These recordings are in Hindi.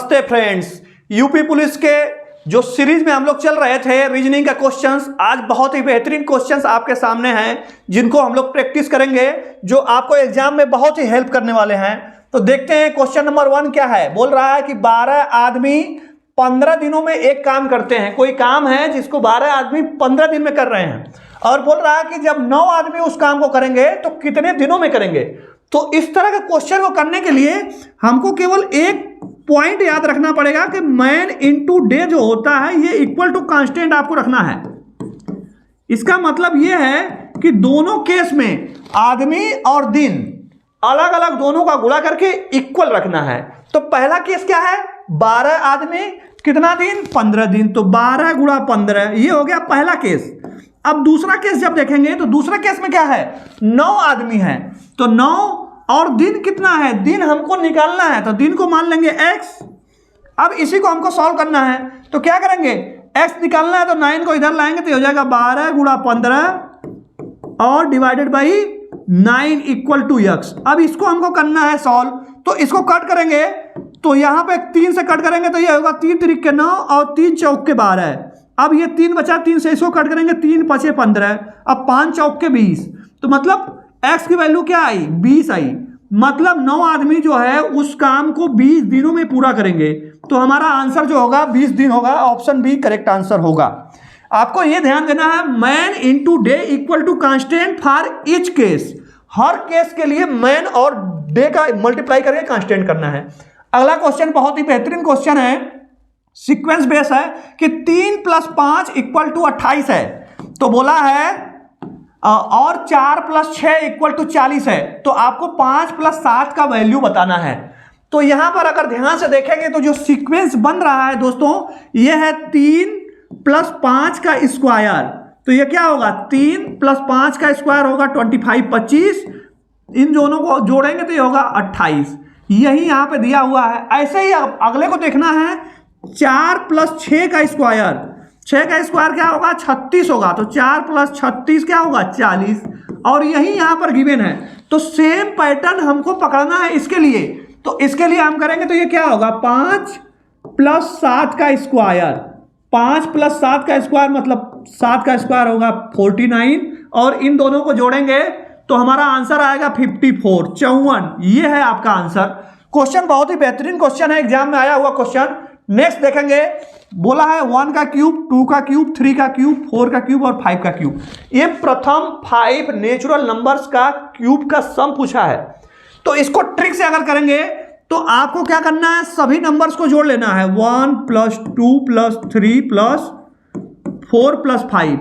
नमस्ते फ्रेंड्स। यूपी पुलिस के जो सीरीज में हम लोग चल रहे थे रीजनिंग का क्वेश्चंस, आज बहुत ही बेहतरीन क्वेश्चंस आपके सामने हैं जिनको हम लोग प्रैक्टिस करेंगे, जो आपको एग्जाम में बहुत ही हेल्प करने वाले हैं। तो देखते हैं क्वेश्चन नंबर 1 क्या है। बोल रहा है कि 12 आदमी 15 दिनों में एक काम करते हैं। कोई काम है जिसको 12 आदमी 15 दिन में कर रहे हैं, और बोल रहा है कि जब 9 आदमी उस काम को करेंगे तो कितने दिनों में करेंगे। तो इस तरह का क्वेश्चन को करने के लिए हमको केवल एक पॉइंट याद रखना पड़ेगा कि मैन इनटू डे जो होता है ये इक्वल टू कांस्टेंट आपको रखना है। इसका मतलब ये है कि दोनों केस में आदमी और दिन अलग अलग दोनों का गुणा करके इक्वल रखना है। तो पहला केस क्या है, 12 आदमी कितना दिन, 15 दिन। तो 12 गुणा 15 ये हो गया पहला केस। अब दूसरा केस जब देखेंगे तो दूसरा केस में क्या है, 9 आदमी है। तो 9 और दिन कितना है, दिन हमको निकालना है तो दिन को मान लेंगे x। अब इसी को हमको सॉल्व करना है तो क्या करेंगे, x निकालना है तो 9 को इधर लाएंगे तो हो जाएगा 12 गुणा 15 और divided by 9 equal to x। अब इसको हमको करना है सॉल्व, तो इसको कट करेंगे तो यहाँ पे 3 से कट करेंगे तो ये होगा 3 त्रिक के 9 और 3 चौक के 12। अब ये 3 बचा, 3 से इसको कट करेंगे, 3 पचे 15, अब 5 चौक के 20। तो मतलब x की वैल्यू क्या आई, 20 आई। मतलब 9 आदमी जो है उस काम को 20 दिनों में पूरा करेंगे। तो हमारा आंसर जो होगा 20 दिन होगा। ऑप्शन बी करेक्ट आंसर होगा। आपको यह ध्यान देना है, man into day equal to constant for each case. हर केस के लिए मैन और डे का मल्टीप्लाई करके कांस्टेंट करना है। अगला क्वेश्चन बहुत ही बेहतरीन क्वेश्चन है, सीक्वेंस बेस है कि 3 + 5 इक्वल टू 28 है। तो बोला है और 4 + 6 इक्वल टू 40 है। तो आपको 5 + 7 का वैल्यू बताना है। तो यहां पर अगर ध्यान से देखेंगे तो जो सीक्वेंस बन रहा है दोस्तों, यह है 3 + 5 का स्क्वायर। तो यह क्या होगा, 3 + 5 का स्क्वायर होगा 25, 25। इन दोनों को जोड़ेंगे तो यह होगा 28। यही यहां पे दिया हुआ है। ऐसे ही अगले को देखना है, 4 + 6 का स्क्वायर। 6 का स्क्वायर क्या होगा, 36 होगा। तो 4 + 36 क्या होगा, 40। और यही यहां पर गिवन है। तो सेम पैटर्न हमको पकड़ना है इसके लिए। तो इसके लिए हम करेंगे तो ये क्या होगा, 5 + 7 का स्क्वायर। 5 + 7 का स्क्वायर मतलब 7 का स्क्वायर होगा 49। और इन दोनों को जोड़ेंगे तो हमारा आंसर आएगा 54, 54। ये है आपका आंसर। क्वेश्चन बहुत ही बेहतरीन क्वेश्चन है, एग्जाम में आया हुआ क्वेश्चन। नेक्स्ट देखेंगे, बोला है 1 का क्यूब, 2 का क्यूब, 3 का क्यूब, 4 का क्यूब और 5 का क्यूब। ये प्रथम 5 नेचुरल नंबर्स का क्यूब का सम पूछा है। तो इसको ट्रिक से अगर करेंगे तो आपको क्या करना है, सभी नंबर्स को जोड़ लेना है। 1 + 2 + 3 + 4 + 5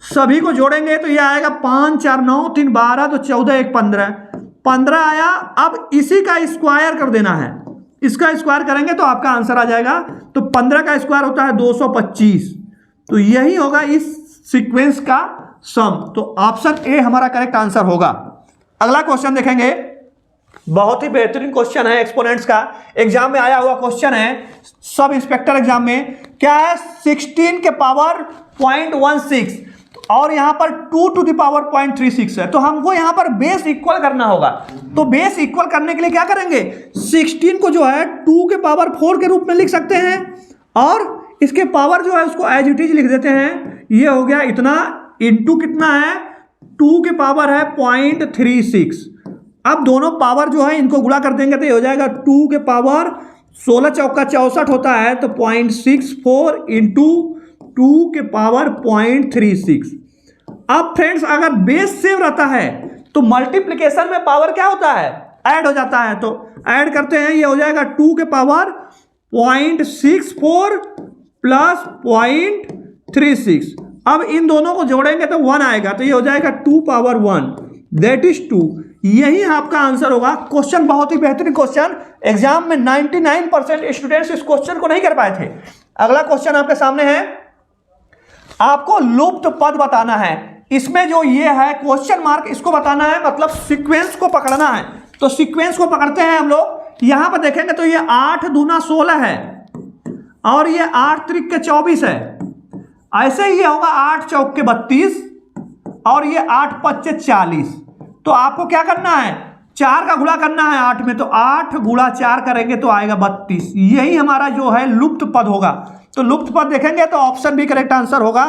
सभी को जोड़ेंगे तो यह आएगा 5 4 9 3 12, तो 14 1 15, 15 आया। अब इसी का स्क्वायर कर देना है, इसका स्क्वायर करेंगे तो आपका आंसर आ जाएगा। तो 15 का स्क्वायर होता है 225। तो यही होगा इस सीक्वेंस का सम। तो ऑप्शन ए हमारा करेक्ट आंसर होगा। अगला क्वेश्चन देखेंगे, बहुत ही बेहतरीन क्वेश्चन है, एक्सपोनेंट्स का एग्जाम में आया हुआ क्वेश्चन है। सब इंस्पेक्टर एग्जाम में क्या है, 16 के पावर 0.16 और यहां पर 2 टू द पावर 0.36 है। तो हमको यहां पर बेस इक्वल करना होगा। तो बेस इक्वल करने के लिए क्या करेंगे, 16 को जो है 2 के पावर 4 के रूप में लिख सकते हैं और इसके पावर जो है उसको एज इट इज लिख देते हैं। ये हो गया इतना, इंटू कितना है, 2 के पावर है 0.36। अब दोनों पावर जो है इनको गुणा कर देंगे तो ये हो जाएगा 2 के पावर 16 चौका 64 होता है। तो 0.64 इंटू 2 के पावर 0.36। अब फ्रेंड्स अगर बेस सेम रहता है तो मल्टीप्लिकेशन में पावर क्या होता है, ऐड हो जाता है। तो ऐड करते हैं, ये हो जाएगा 2 के पावर 0.64 + 0.36। अब इन दोनों को जोड़ेंगे तो 1 आएगा। तो ये हो जाएगा 2 पावर 1 दैट इज 2। यही आपका आंसर होगा। क्वेश्चन बहुत ही बेहतरीन क्वेश्चन, एग्जाम में 99% स्टूडेंट्स इस क्वेश्चन को नहीं कर पाए थे। अगला क्वेश्चन आपके सामने है, आपको लुप्त पद बताना है। इसमें जो ये है क्वेश्चन मार्क, इसको बताना है, मतलब सीक्वेंस को पकड़ना है। तो सीक्वेंस को पकड़ते हैं हम लोग। यहां पर देखेंगे तो ये 8 दूना 16 है और ये 8 त्रिक के 24 है। ऐसे ही ये होगा 8 चौक के 32 और ये 8 पच्चे 40। तो आपको क्या करना है, 4 का गुणा करना है 8 में, तो 8 गुणा 4 करेंगे तो आएगा 32। यही हमारा जो है लुप्त पद होगा। तो लुप्त पद देखेंगे तो ऑप्शन बी करेक्ट आंसर होगा।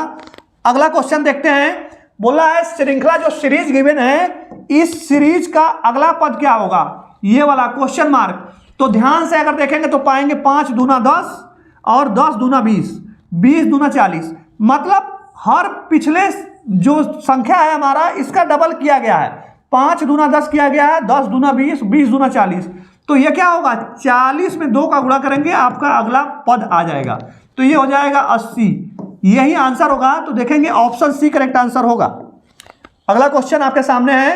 अगला क्वेश्चन देखते हैं। बोला है श्रृंखला जो सीरीज गिवन है, इस सीरीज का अगला पद क्या होगा, ये वाला क्वेश्चन मार्क। तो ध्यान से अगर देखेंगे तो पाएंगे 5 दूना 10 और 10 दूना 20, 20 दूना 40, मतलब हर पिछले जो संख्या है हमारा इसका डबल किया गया है। 5 दूना 10 किया गया है, 10 दूना 20, 20 दूना 40। तो ये क्या होगा, 40 में 2 का गुणा करेंगे आपका अगला पद आ जाएगा, तो ये हो जाएगा 80। यही आंसर होगा। तो देखेंगे ऑप्शन सी करेक्ट आंसर होगा। अगला क्वेश्चन आपके सामने है,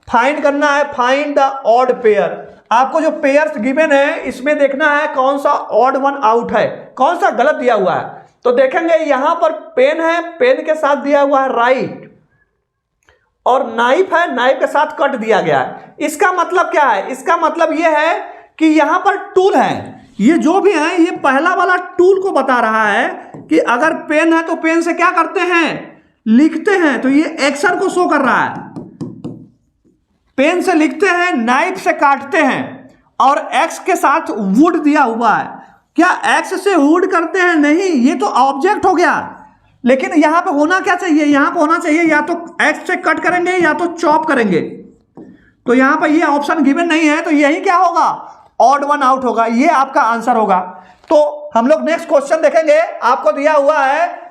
फाइंड करना है, फाइंड द ऑड पेयर। आपको जो पेयर्स गिवन है इसमें देखना है कौन सा ऑड वन आउट है, कौन सा गलत दिया हुआ है। तो देखेंगे यहां पर पेन है, पेन के साथ दिया हुआ है राइट, और नाइफ है, नाइफ के साथ कट दिया गया है। इसका मतलब क्या है, इसका मतलब यह है कि यहां पर टूल है, ये जो भी है ये पहला वाला टूल को बता रहा है कि अगर पेन है तो पेन से क्या करते हैं, लिखते हैं, तो ये एक्शन को शो कर रहा है। पेन से लिखते हैं, नाइफ से काटते हैं, और एक्स के साथ वुड दिया हुआ है। क्या एक्स से वुड करते हैं, नहीं, ये तो ऑब्जेक्ट हो गया। लेकिन यहां पे होना क्या चाहिए, यहां पे होना चाहिए या तो एक्स से कट करेंगे या तो चॉप करेंगे। तो यहां पर ये ऑप्शन गिवन नहीं है, तो यही क्या होगा, ऑड वन आउट होगा। ये आपका आंसर होगा। तो हम लोग नेक्स्ट क्वेश्चन देखेंगे। आपको दिया हुआ है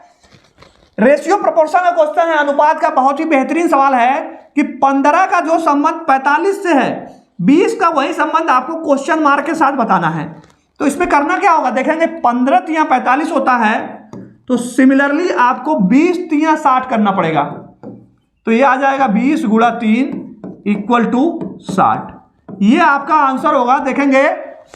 रेशियो प्रोपोर्शन का क्वेश्चन है, अनुपात का। बहुत ही बेहतरीन सवाल है कि 15 का जो संबंध 45 से है, 20 का वही संबंध आपको क्वेश्चन मार्क के साथ बताना है। तो इसमें करना क्या होगा, देखेंगे 15 तिया 45 होता है, तो सिमिलरली आपको 20 तिया 60 करना पड़ेगा। तो ये आ जाएगा 20 गुणा 3 इक्वल टू 60। ये आपका आंसर होगा। देखेंगे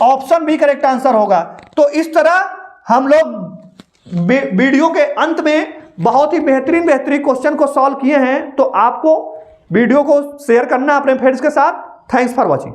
ऑप्शन बी करेक्ट आंसर होगा। तो इस तरह हम लोग वीडियो के अंत में बहुत ही बेहतरीन क्वेश्चन को सॉल्व किए हैं। तो आपको वीडियो को शेयर करना अपने फ्रेंड्स के साथ। Thanks for watching.